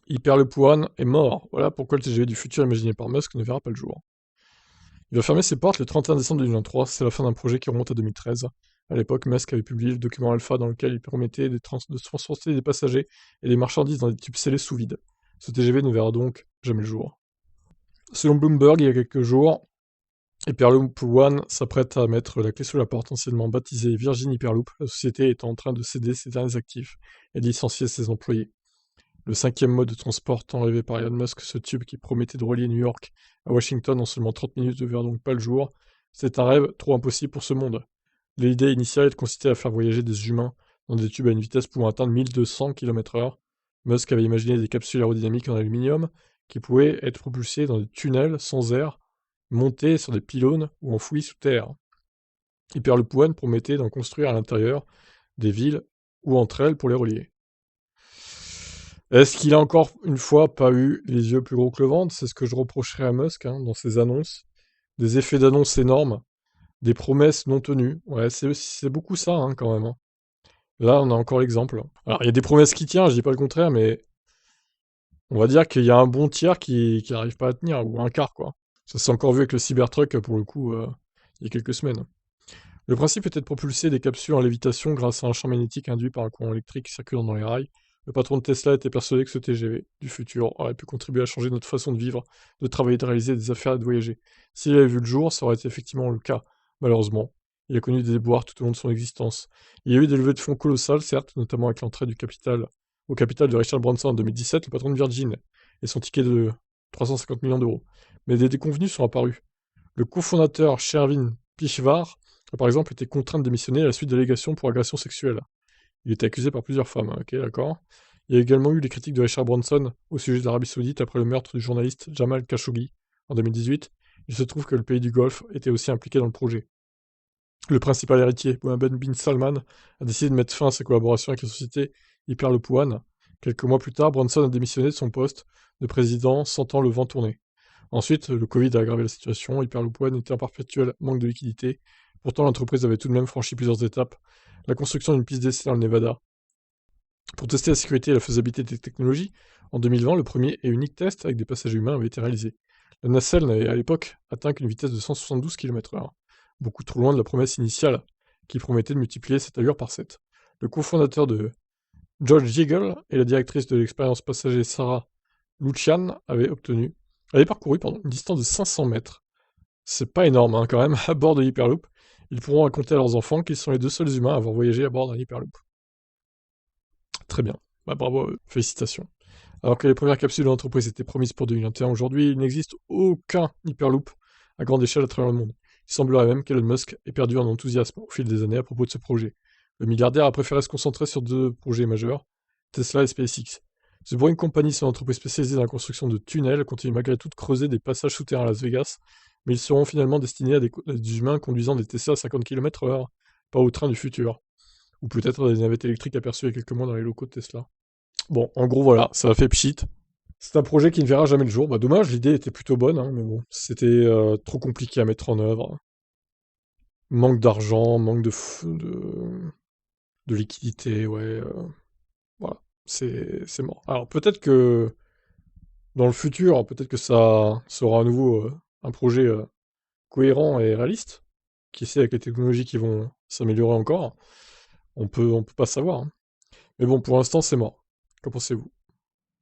Hyperloop One est mort. Voilà pourquoi le TGV du futur imaginé par Musk ne verra pas le jour. Il va fermer ses portes le 31 décembre 2023, c'est la fin d'un projet qui remonte à 2013. À l'époque, Musk avait publié le document Alpha dans lequel il permettait de transporter des passagers et des marchandises dans des tubes scellés sous vide. Ce TGV ne verra donc jamais le jour. Selon Bloomberg, il y a quelques jours, Hyperloop One s'apprête à mettre la clé sous la porte, anciennement baptisée Virgin Hyperloop, la société étant en train de céder ses derniers actifs et de licencier ses employés. Le cinquième mode de transport tant rêvé par Elon Musk, ce tube qui promettait de relier New York à Washington en seulement 30 minutes ne verra donc pas le jour. C'est un rêve trop impossible pour ce monde. L'idée initiale consistait à faire voyager des humains dans des tubes à une vitesse pouvant atteindre 1200 km/h. Musk avait imaginé des capsules aérodynamiques en aluminium qui pouvaient être propulsées dans des tunnels sans air, montées sur des pylônes ou enfouies sous terre. Hyperloop One promettait d'en construire à l'intérieur des villes ou entre elles pour les relier. Est-ce qu'il a encore une fois pas eu les yeux plus gros que le ventre? C'est ce que je reprocherais à Musk dans ses annonces. Des effets d'annonce énormes, des promesses non tenues. Ouais, c'est beaucoup ça quand même. Là, on a encore l'exemple. Alors, il y a des promesses qui tiennent, je dis pas le contraire, mais on va dire qu'il y a un bon tiers qui n'arrive pas à tenir, ou un quart, quoi. Ça s'est encore vu avec le Cybertruck, pour le coup, il y a quelques semaines. Le principe était de propulser des capsules en lévitation grâce à un champ magnétique induit par un courant électrique circulant dans les rails. Le patron de Tesla était persuadé que ce TGV du futur aurait pu contribuer à changer notre façon de vivre, de travailler, de réaliser des affaires et de voyager. S'il avait vu le jour, ça aurait été effectivement le cas. Malheureusement, il a connu des déboires tout au long de son existence. Il y a eu des levées de fonds colossales, certes, notamment avec l'entrée au capital de Richard Branson en 2017, le patron de Virgin, et son ticket de 350 millions d'euros. Mais des déconvenus sont apparus. Le cofondateur Shervin Pishvar a par exemple été contraint de démissionner à la suite d'allégations pour agression sexuelle. Il était accusé par plusieurs femmes, ok, d'accord. Il y a également eu les critiques de Richard Branson au sujet de l'Arabie Saoudite après le meurtre du journaliste Jamal Khashoggi en 2018. Il se trouve que le pays du Golfe était aussi impliqué dans le projet. Le principal héritier, Mohammed bin Salman, a décidé de mettre fin à sa collaboration avec la société Hyperloop One. Quelques mois plus tard, Branson a démissionné de son poste de président, sentant le vent tourner. Ensuite, le Covid a aggravé la situation, Hyperloop One était en perpétuel manque de liquidité. Pourtant, l'entreprise avait tout de même franchi plusieurs étapes. La construction d'une piste d'essai dans le Nevada. Pour tester la sécurité et la faisabilité des technologies, en 2020, le premier et unique test avec des passagers humains avait été réalisé. La nacelle n'avait à l'époque atteint qu'une vitesse de 172 km/h, beaucoup trop loin de la promesse initiale, qui promettait de multiplier cette allure par 7. Le cofondateur de George Jiggle et la directrice de l'expérience passager Sarah Lucian avaient parcouru une distance de 500 mètres. C'est pas énorme quand même, à bord de l'Hyperloop. Ils pourront raconter à leurs enfants qu'ils sont les deux seuls humains à avoir voyagé à bord d'un Hyperloop. Très bien. Bah, bravo à eux. Félicitations. Alors que les premières capsules de l'entreprise étaient promises pour 2021, aujourd'hui, il n'existe aucun Hyperloop à grande échelle à travers le monde. Il semblerait même qu'Elon Musk ait perdu en enthousiasme au fil des années à propos de ce projet. Le milliardaire a préféré se concentrer sur deux projets majeurs, Tesla et SpaceX. C'est pour une compagnie, son entreprise spécialisée dans la construction de tunnels, continue malgré tout de creuser des passages souterrains à Las Vegas, mais ils seront finalement destinés à des humains conduisant des Tesla à 50 km/h, pas au train du futur. Ou peut-être des navettes électriques aperçues il y a quelques mois dans les locaux de Tesla. Bon, en gros, voilà, ça a fait pchit. C'est un projet qui ne verra jamais le jour. Bah, dommage, l'idée était plutôt bonne, mais bon, c'était trop compliqué à mettre en œuvre. Manque d'argent, manque de liquidité, ouais. Voilà, c'est mort. Alors, peut-être que dans le futur, peut-être que ça sera à nouveau un projet cohérent et réaliste. Qui sait, avec les technologies qui vont s'améliorer encore, on peut pas savoir. Mais bon, pour l'instant, c'est mort. Qu'en pensez-vous?